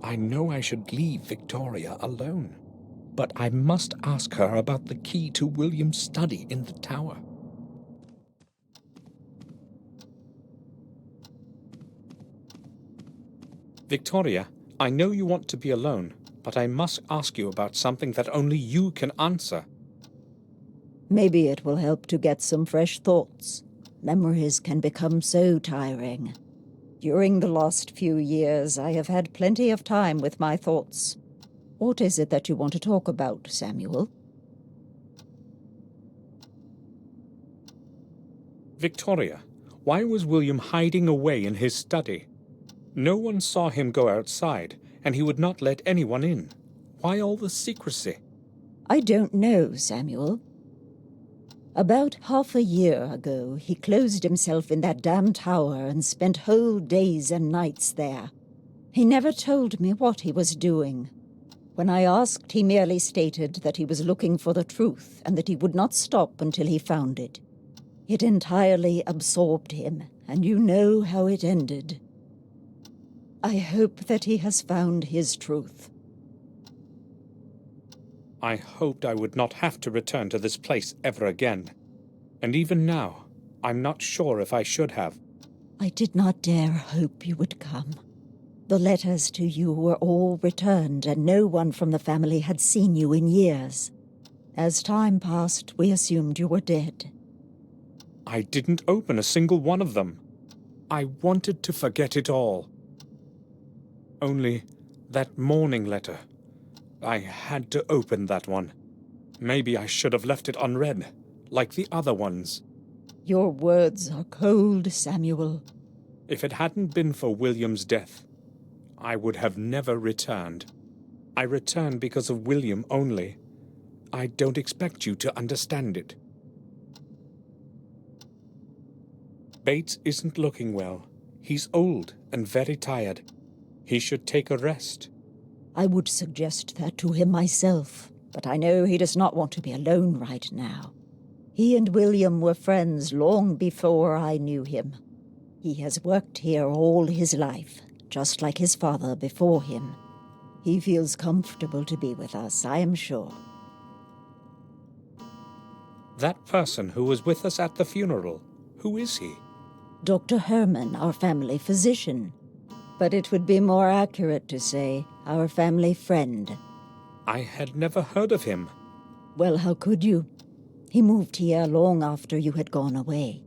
I know I should leave Victoria alone, but I must ask her about the key to William's study in the tower. Victoria, I know you want to be alone, but I must ask you about something that only you can answer. Maybe it will help to get some fresh thoughts. Memories can become so tiring. During the last few years, I have had plenty of time with my thoughts. What is it that you want to talk about, Samuel? Victoria, why was William hiding away in his study? No one saw him go outside, and he would not let anyone in. Why all the secrecy? I don't know, Samuel. About half a year ago, he closed himself in that damn tower and spent whole days and nights there. He never told me what he was doing. When I asked, he merely stated that he was looking for the truth and that he would not stop until he found it. It entirely absorbed him, and you know how it ended. I hope that he has found his truth. I hoped I would not have to return to this place ever again. And even now, I'm not sure if I should have. I did not dare hope you would come. The letters to you were all returned, and no one from the family had seen you in years. As time passed, we assumed you were dead. I didn't open a single one of them. I wanted to forget it all. Only that morning letter. I had to open that one. Maybe I should have left it unread, like the other ones. Your words are cold, Samuel. If it hadn't been for William's death, I would have never returned. I returned because of William only. I don't expect you to understand it. Bates isn't looking well. He's old and very tired. He should take a rest. I would suggest that to him myself, but I know he does not want to be alone right now. He and William were friends long before I knew him. He has worked here all his life, just like his father before him. He feels comfortable to be with us, I am sure. That person who was with us at the funeral, who is he? Dr. Herman, our family physician. But it would be more accurate to say our family friend. I had never heard of him. Well, how could you? He moved here long after you had gone away.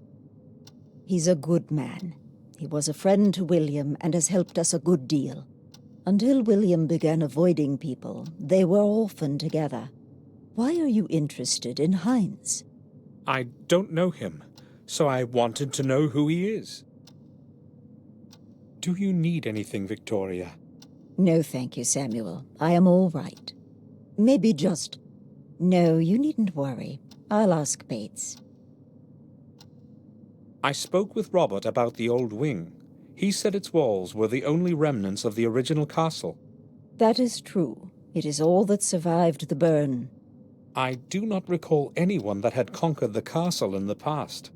He's a good man. He was a friend to William and has helped us a good deal. Until William began avoiding people, they were often together. Why are you interested in Heinz? I don't know him, so I wanted to know who he is. Do you need anything, Victoria? No, thank you, Samuel. I am all right. Maybe just... No, you needn't worry. I'll ask Bates. I spoke with Robert about the old wing. He said its walls were the only remnants of the original castle. That is true. It is all that survived the burn. I do not recall anyone that had conquered the castle in the past.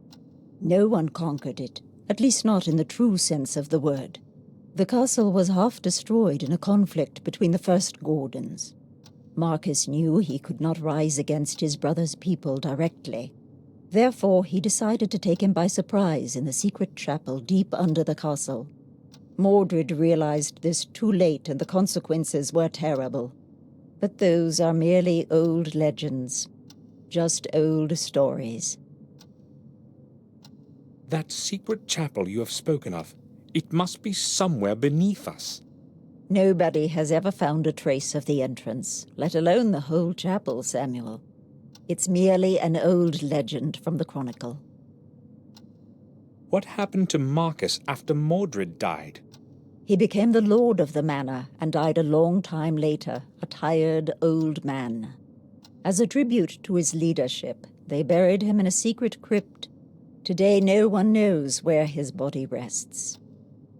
No one conquered it, at least not in the true sense of the word. The castle was half destroyed in a conflict between the first Gordons. Marcus knew he could not rise against his brother's people directly. Therefore, he decided to take him by surprise in the secret chapel deep under the castle. Mordred realized this too late, and the consequences were terrible. But those are merely old legends. Just old stories. That secret chapel you have spoken of, it must be somewhere beneath us. Nobody has ever found a trace of the entrance, let alone the whole chapel, Samuel. It's merely an old legend from the Chronicle. What happened to Marcus after Mordred died? He became the lord of the manor and died a long time later, a tired old man. As a tribute to his leadership, they buried him in a secret crypt. Today no one knows where his body rests.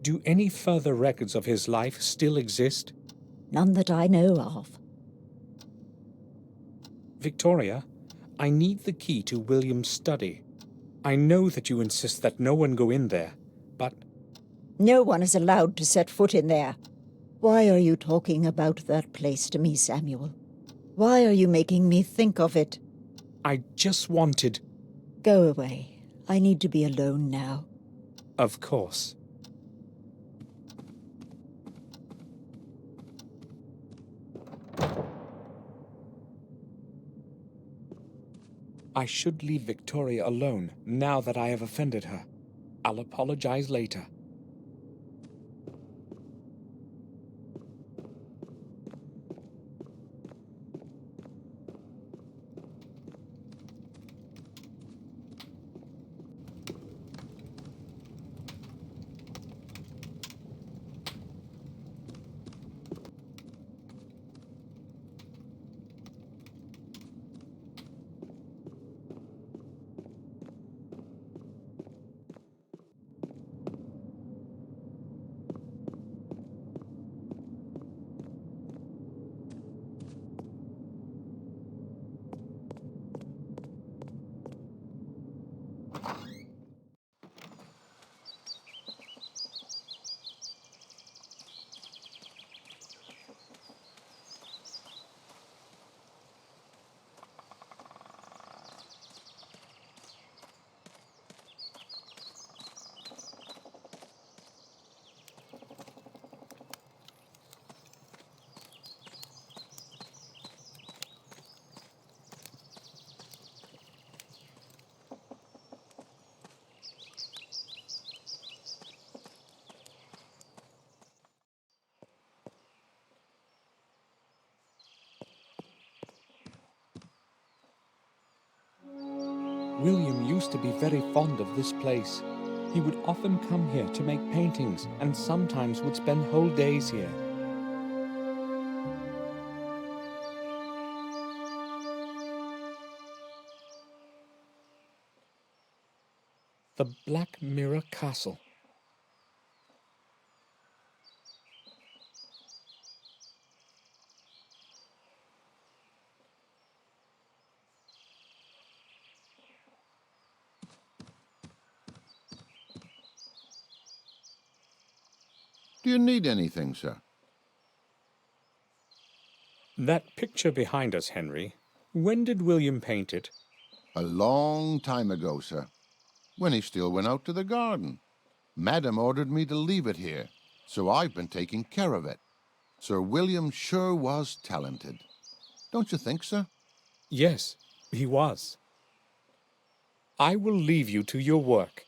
Do any further records of his life still exist? None that I know of. Victoria, I need the key to William's study. I know that you insist that no one go in there, but... No one is allowed to set foot in there. Why are you talking about that place to me, Samuel? Why are you making me think of it? I just wanted... Go away. I need to be alone now. Of course. I should leave Victoria alone now that I have offended her. I'll apologize later. William used to be very fond of this place. He would often come here to make paintings and sometimes would spend whole days here. The BlackMirror Castle. Do you need anything, sir? That picture behind us, Henry, when did William paint it? A long time ago, sir, when he still went out to the garden. Madam ordered me to leave it here, so I've been taking care of it. Sir William sure was talented. Don't you think, sir? Yes, he was. I will leave you to your work.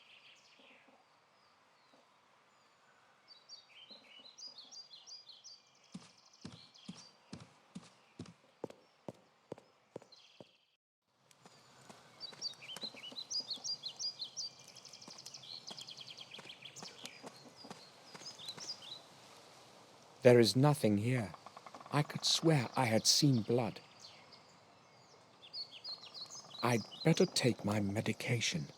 There is nothing here. I could swear I had seen blood. I'd better take my medication.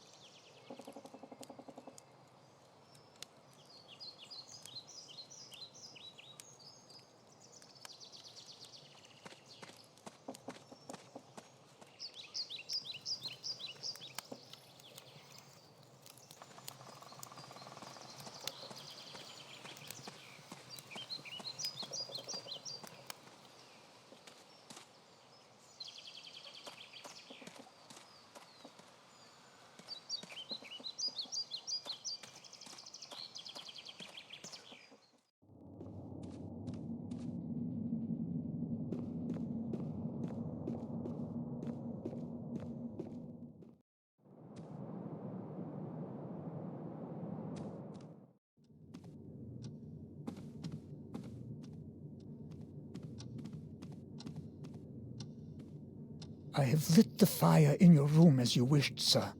I have lit the fire in your room as you wished, sir.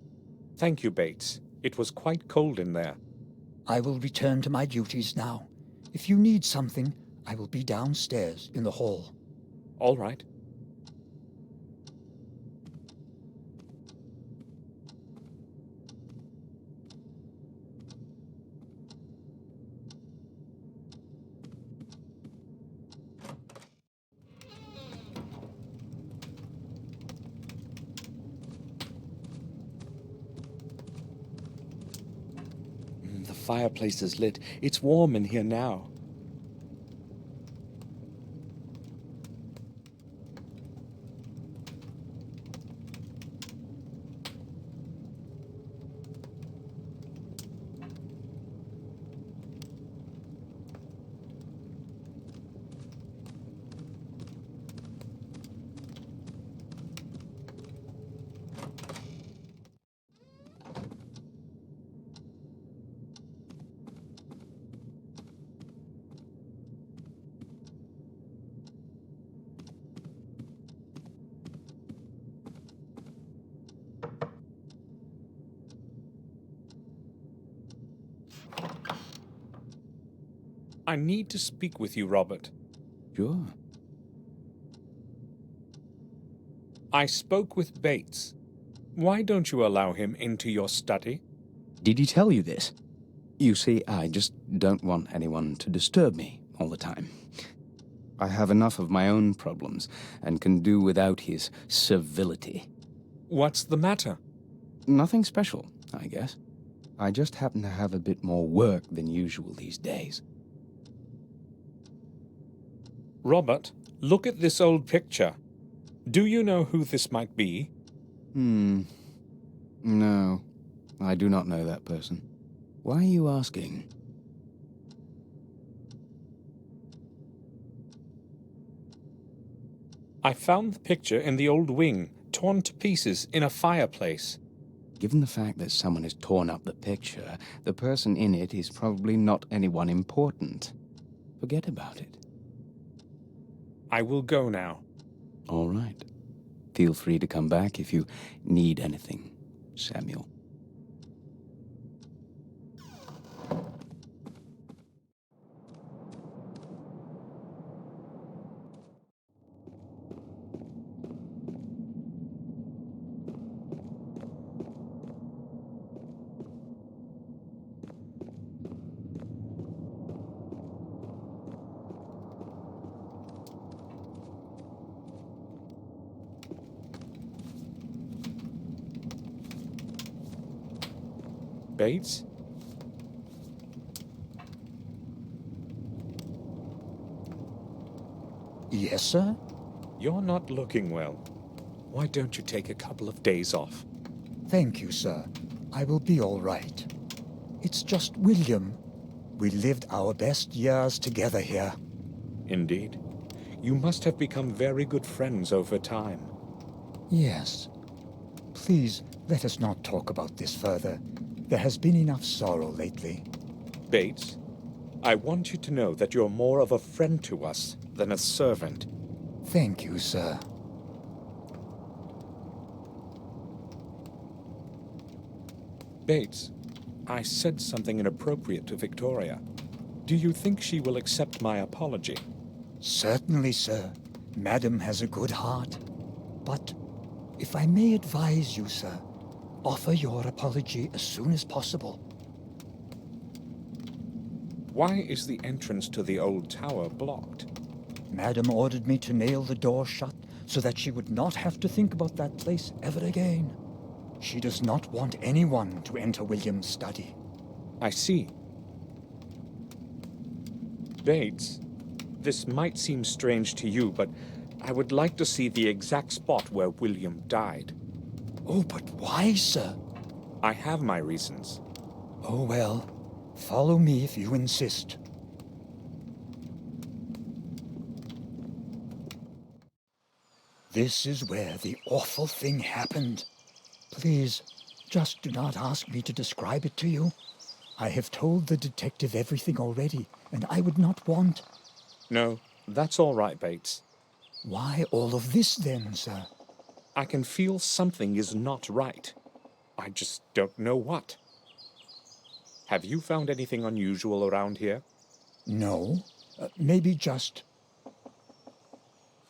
Thank you, Bates. It was quite cold in there. I will return to my duties now. If you need something, I will be downstairs in the hall. All right. The fireplace is lit. It's warm in here now. I need to speak with you, Robert. Sure. I spoke with Bates. Why don't you allow him into your study? Did he tell you this? You see, I just don't want anyone to disturb me all the time. I have enough of my own problems and can do without his civility. What's the matter? Nothing special, I guess. I just happen to have a bit more work than usual these days. Robert, look at this old picture. Do you know who this might be? No, I do not know that person. Why are you asking? I found the picture in the old wing, torn to pieces in a fireplace. Given the fact that someone has torn up the picture, the person in it is probably not anyone important. Forget about it. I will go now. All right. Feel free to come back if you need anything, Samuel. Bates? Yes, sir? You're not looking well. Why don't you take a couple of days off? Thank you, sir. I will be all right. It's just William. We lived our best years together here. Indeed. You must have become very good friends over time. Yes. Please, let us not talk about this further. There has been enough sorrow lately. Bates, I want you to know that you're more of a friend to us than a servant. Thank you, sir. Bates, I said something inappropriate to Victoria. Do you think she will accept my apology? Certainly, sir. Madam has a good heart. But, if I may advise you, sir, offer your apology as soon as possible. Why is the entrance to the old tower blocked? Madam ordered me to nail the door shut so that she would not have to think about that place ever again. She does not want anyone to enter William's study. I see. Bates, this might seem strange to you, but I would like to see the exact spot where William died. Oh, but why, sir? I have my reasons. Oh, well, follow me if you insist. This is where the awful thing happened. Please, just do not ask me to describe it to you. I have told the detective everything already, and I would not want... No, that's all right, Bates. Why all of this then, sir? I can feel something is not right. I just don't know what. Have you found anything unusual around here? No, maybe just...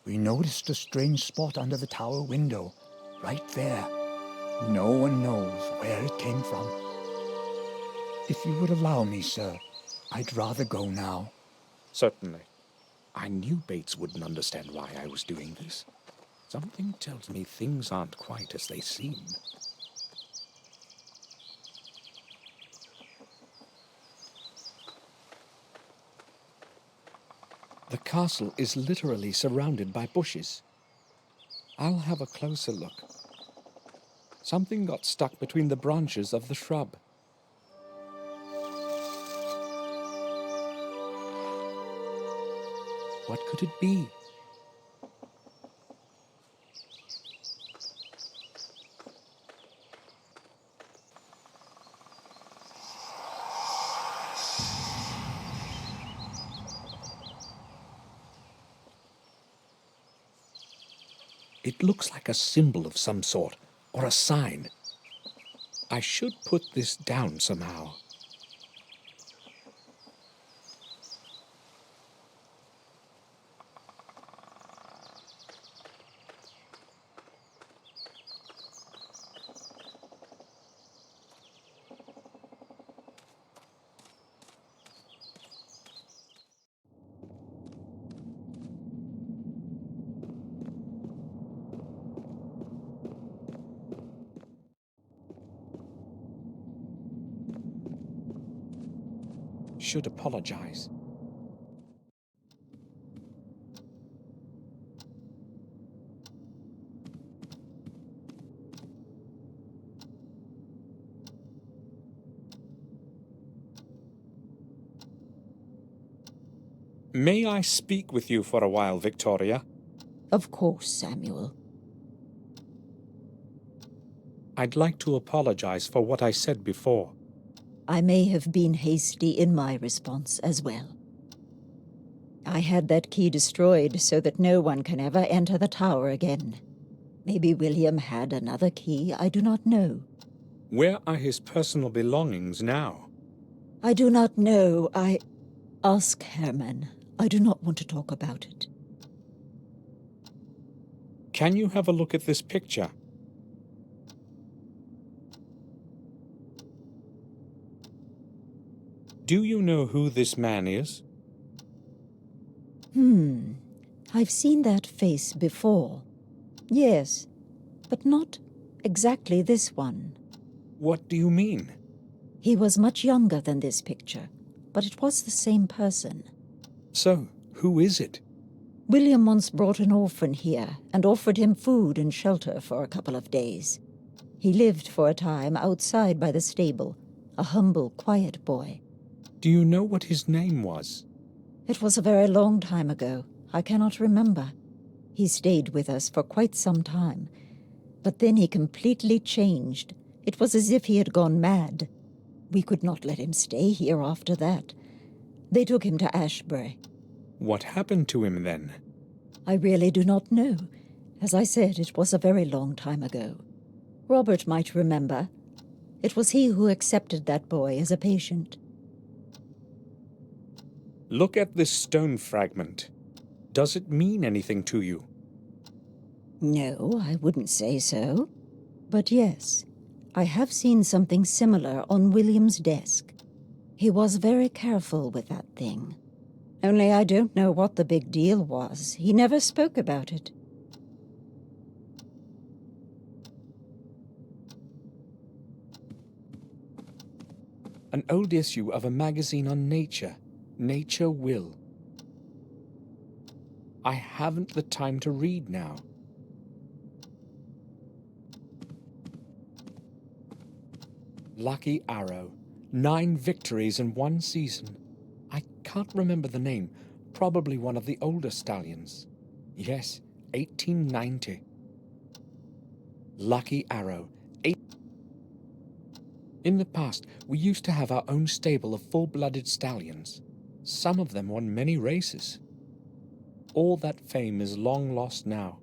We noticed a strange spot under the tower window, right there. No one knows where it came from. If you would allow me, sir, I'd rather go now. Certainly. I knew Bates wouldn't understand why I was doing this. Something tells me things aren't quite as they seem. The castle is literally surrounded by bushes. I'll have a closer look. Something got stuck between the branches of the shrub. What could it be? It looks like a symbol of some sort, or a sign. I should put this down somehow. should apologize. May I speak with you for a while, Victoria? Of course, Samuel. I'd like to apologize for what I said before. I may have been hasty in my response as well. I had that key destroyed so that no one can ever enter the tower again. Maybe William had another key, I do not know. Where are his personal belongings now? I do not know. Ask Herman. I do not want to talk about it. Can you have a look at this picture? Do you know who this man is? I've seen that face before. Yes, but not exactly this one. What do you mean? He was much younger than this picture, but it was the same person. So, who is it? William once brought an orphan here and offered him food and shelter for a couple of days. He lived for a time outside by the stable, a humble, quiet boy. Do you know what his name was? It was a very long time ago. I cannot remember. He stayed with us for quite some time, but then he completely changed. It was as if he had gone mad. We could not let him stay here after that. They took him to Ashbury. What happened to him then? I really do not know. As I said, it was a very long time ago. Robert might remember. It was he who accepted that boy as a patient. Look at this stone fragment. Does it mean anything to you? No, I wouldn't say so. But yes, I have seen something similar on William's desk. He was very careful with that thing. Only I don't know what the big deal was. He never spoke about it. An old issue of a magazine on nature. Nature Will. I haven't the time to read now. Lucky Arrow. 9 victories in 1 season. I can't remember the name. Probably one of the older stallions. Yes, 1890. Lucky Arrow. In the past, we used to have our own stable of full-blooded stallions. Some of them won many races. All that fame is long lost now.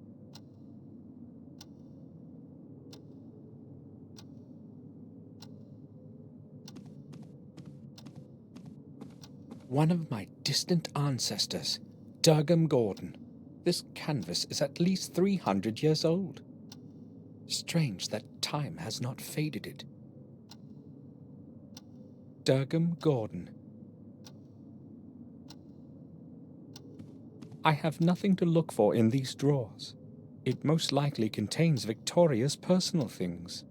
One of my distant ancestors, Durgam Gordon. This canvas is at least 300 years old. Strange that time has not faded it. Durgam Gordon. I have nothing to look for in these drawers. It most likely contains Victoria's personal things.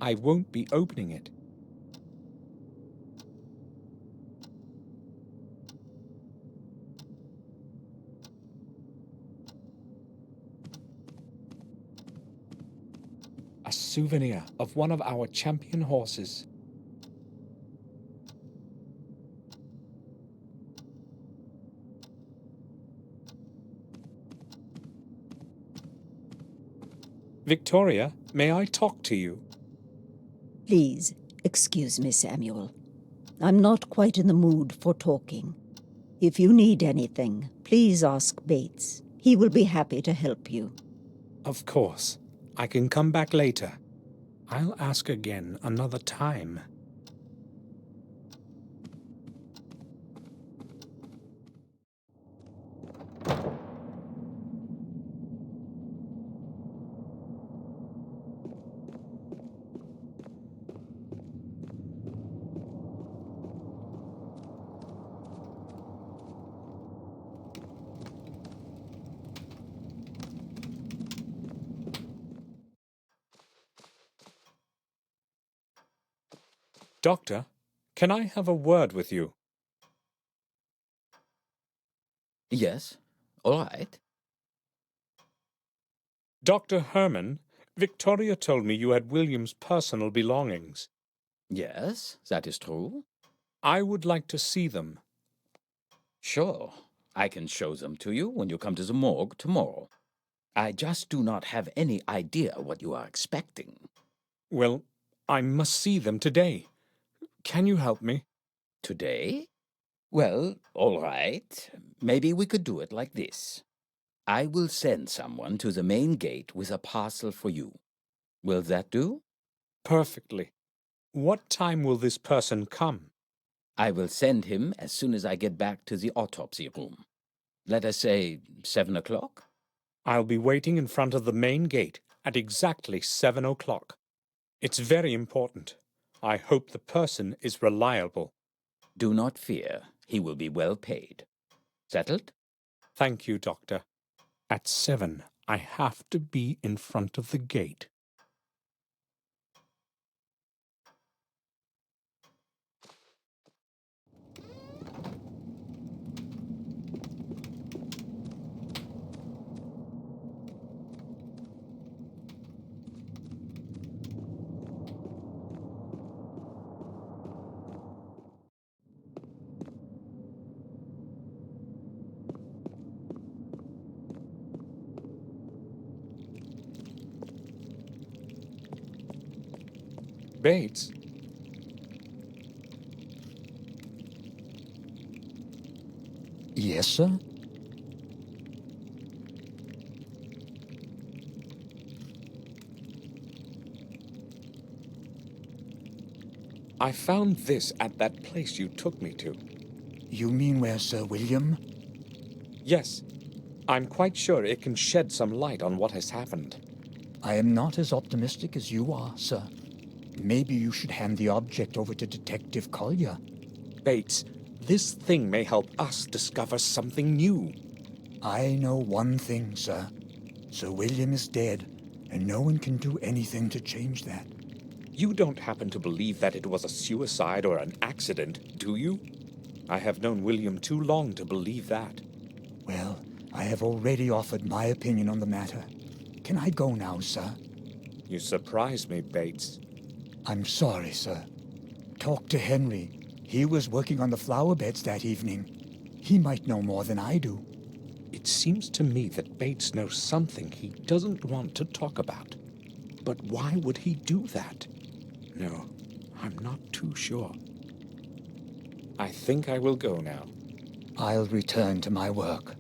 I won't be opening it. A souvenir of one of our champion horses. Victoria, may I talk to you? Please, excuse me, Samuel. I'm not quite in the mood for talking. If you need anything, please ask Bates. He will be happy to help you. Of course. I can come back later. I'll ask again another time. Doctor, Can I have a word with you? Yes, all right. Dr. Herman, Victoria told me you had William's personal belongings. Yes, that is true. I would like to see them. Sure, I can show them to you when you come to the morgue tomorrow. I just do not have any idea what you are expecting. Well, I must see them today. Can you help me? Today? Well, all right. Maybe we could do it like this. I will send someone to the main gate with a parcel for you. Will that do? Perfectly. What time will this person come? I will send him as soon as I get back to the autopsy room. Let us say 7 o'clock? I'll be waiting in front of the main gate at exactly 7 o'clock. It's very important. I hope the person is reliable. Do not fear. He will be well paid. Settled? Thank you, Doctor. At 7, I have to be in front of the gate. Bates? Yes, sir? I found this at that place you took me to. You mean where Sir William? Yes, I'm quite sure it can shed some light on what has happened. I am not as optimistic as you are, sir. Maybe you should hand the object over to Detective Collier. Bates, this thing may help us discover something new. I know one thing, sir. Sir William is dead, and no one can do anything to change that. You don't happen to believe that it was a suicide or an accident, do you? I have known William too long to believe that. Well, I have already offered my opinion on the matter. Can I go now, sir? You surprise me, Bates. I'm sorry, sir. Talk to Henry. He was working on the flower beds that evening. He might know more than I do. It seems to me that Bates knows something he doesn't want to talk about. But why would he do that? No, I'm not too sure. I think I will go now. I'll return to my work.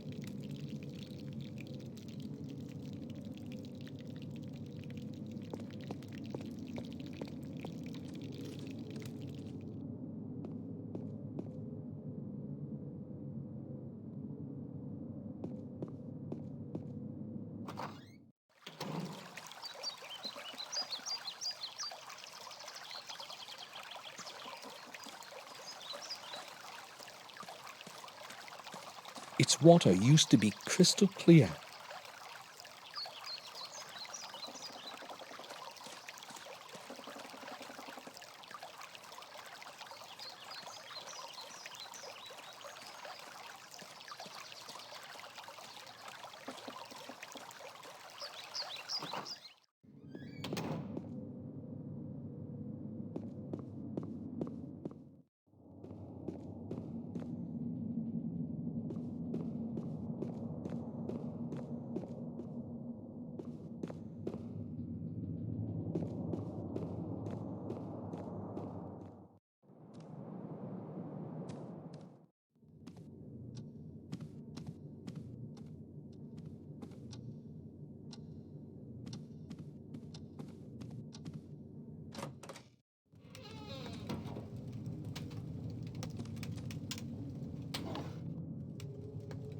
Its water used to be crystal clear.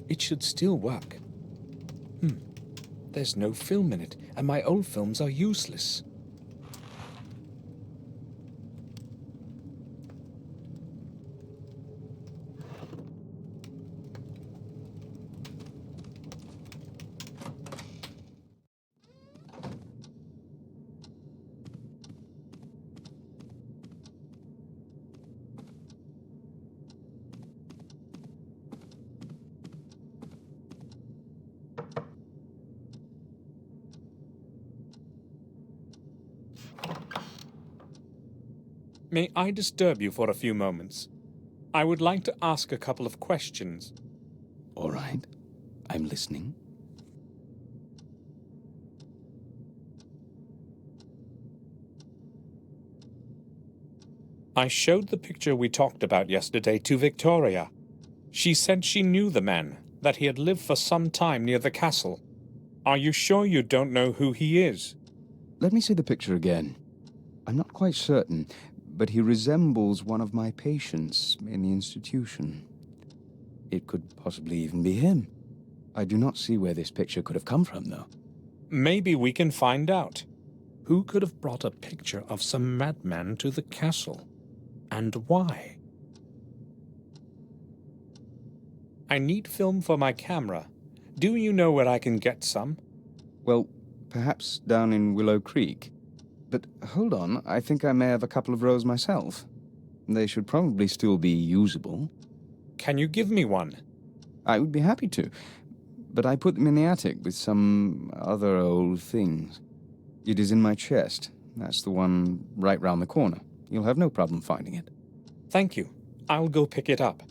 It should still work. There's no film in it, and my old films are useless. May I disturb you for a few moments? I would like to ask a couple of questions. All right. I'm listening. I showed the picture we talked about yesterday to Victoria. She said she knew the man, that he had lived for some time near the castle. Are you sure you don't know who he is? Let me see the picture again. I'm not quite certain, but he resembles one of my patients in the institution. It could possibly even be him. I do not see where this picture could have come from, though. Maybe we can find out. Who could have brought a picture of some madman to the castle? And why? I need film for my camera. Do you know where I can get some? Well, perhaps down in Willow Creek. But hold on, I think I may have a couple of rolls myself. They should probably still be usable. Can you give me one? I would be happy to, but I put them in the attic with some other old things. It is in my chest. That's the one right round the corner. You'll have no problem finding it. Thank you. I'll go pick it up.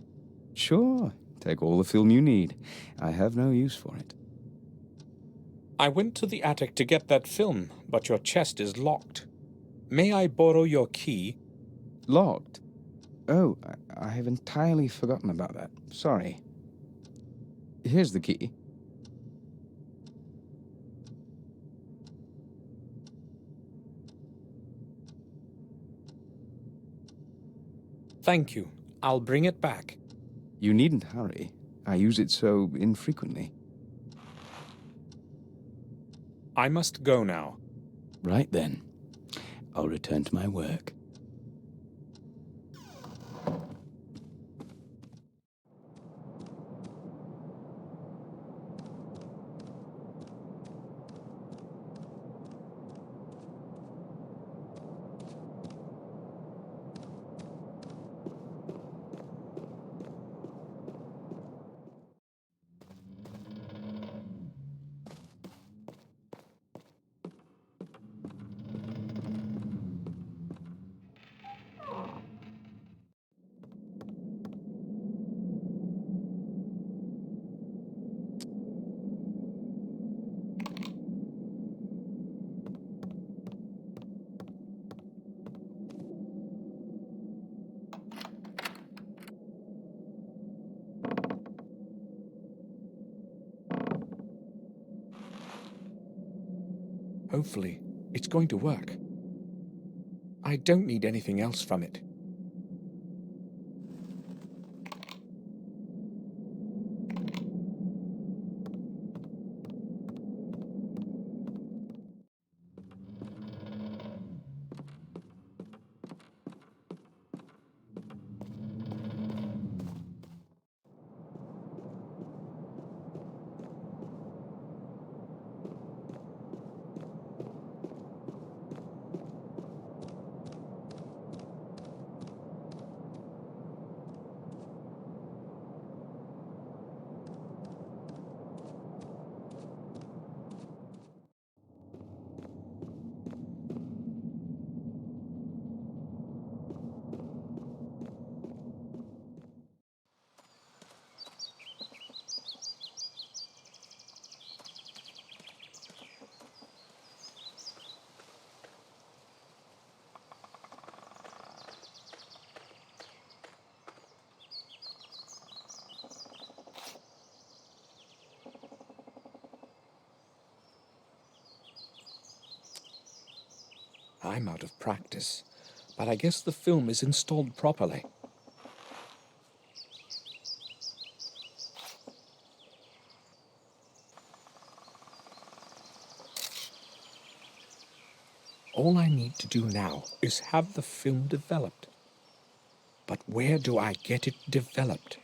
Sure. Take all the film you need. I have no use for it. I went to the attic to get that film, but your chest is locked. May I borrow your key? Locked? Oh, I have entirely forgotten about that. Sorry. Here's the key. Thank you. I'll bring it back. You needn't hurry. I use it so infrequently. I must go now. Right then. I'll return to my work. Hopefully, it's going to work. I don't need anything else from it. I'm out of practice, but I guess the film is installed properly. All I need to do now is have the film developed. But where do I get it developed?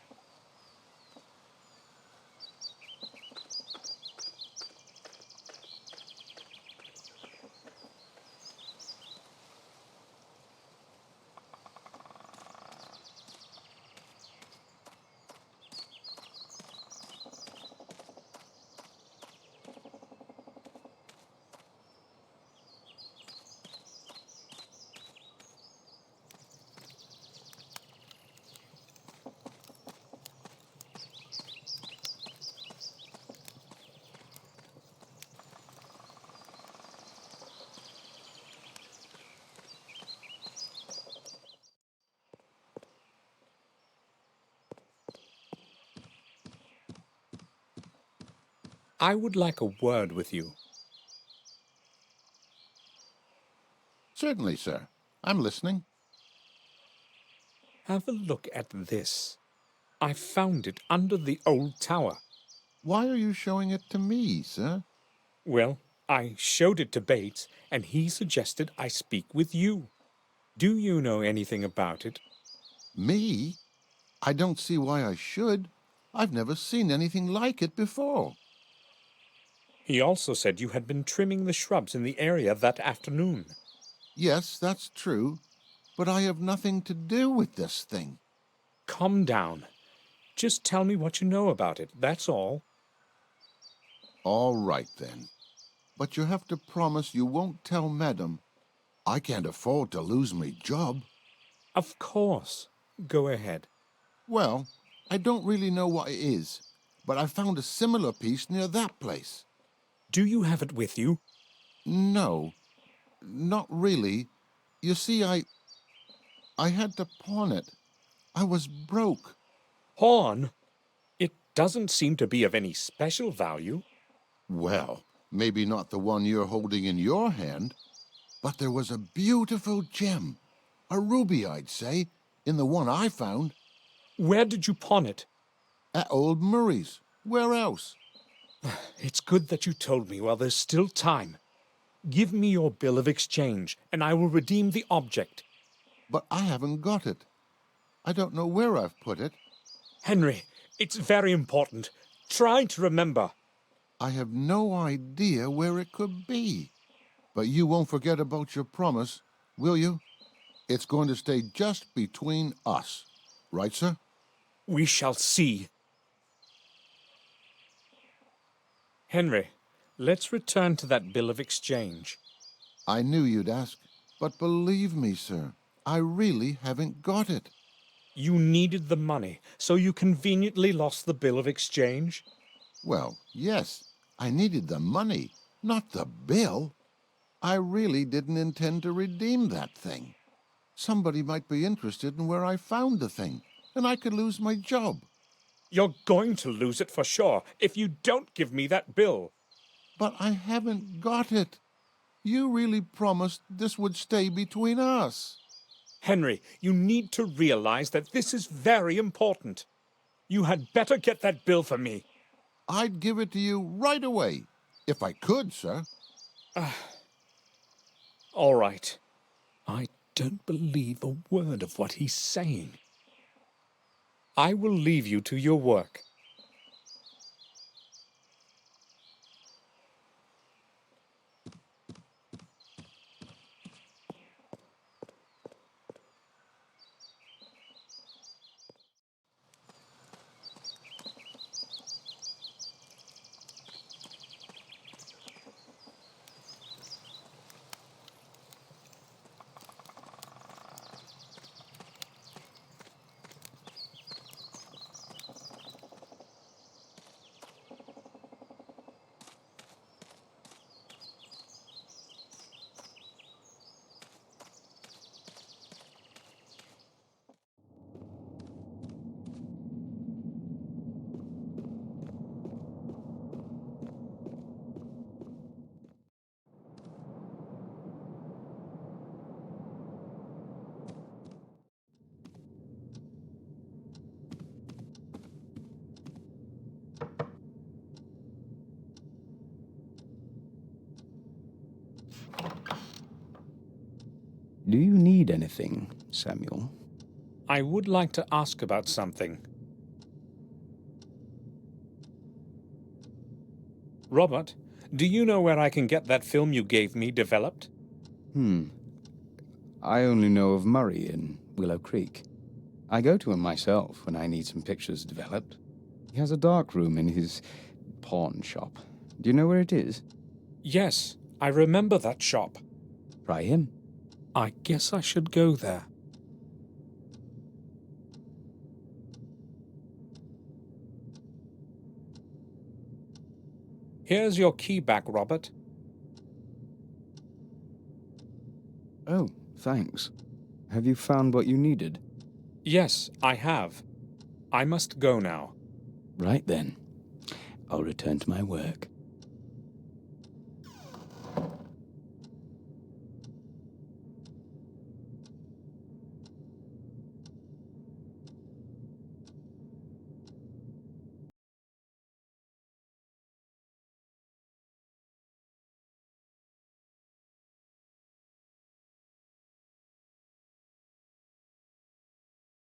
I would like a word with you. Certainly, sir. I'm listening. Have a look at this. I found it under the old tower. Why are you showing it to me, sir? Well, I showed it to Bates, and he suggested I speak with you. Do you know anything about it? Me? I don't see why I should. I've never seen anything like it before. He also said you had been trimming the shrubs in the area that afternoon. Yes, that's true, but I have nothing to do with this thing. Calm down. Just tell me what you know about it, that's all. All right, then. But you have to promise you won't tell Madam. I can't afford to lose my job. Of course. Go ahead. Well, I don't really know what it is, but I found a similar piece near that place. Do you have it with you? No, not really. You see, I had to pawn it. I was broke. Pawn? It doesn't seem to be of any special value. Well, maybe not the one you're holding in your hand, but there was a beautiful gem, a ruby, I'd say, in the one I found. Where did you pawn it? At old Murray's. Where else? It's good that you told me while there's still time. Give me your bill of exchange, and I will redeem the object. But I haven't got it. I don't know where I've put it. Henry, it's very important. Try to remember. I have no idea where it could be. But you won't forget about your promise, will you? It's going to stay just between us. Right, sir? We shall see. Henry, let's return to that bill of exchange. I knew you'd ask, but believe me, sir, I really haven't got it. You needed the money, so you conveniently lost the bill of exchange? Well, yes, I needed the money, not the bill. I really didn't intend to redeem that thing. Somebody might be interested in where I found the thing, and I could lose my job. You're going to lose it for sure if you don't give me that bill. But I haven't got it. You really promised this would stay between us. Henry, you need to realize that this is very important. You had better get that bill for me. I'd give it to you right away, if I could, sir. All right. I don't believe a word of what he's saying. I will leave you to your work. Do you need anything, Samuel? I would like to ask about something. Robert, do you know where I can get that film you gave me developed? I only know of Murray in Willow Creek. I go to him myself when I need some pictures developed. He has a dark room in his pawn shop. Do you know where it is? Yes, I remember that shop. Try him. I guess I should go there. Here's your key back, Robert. Oh, thanks. Have you found what you needed? Yes, I have. I must go now. Right then. I'll return to my work.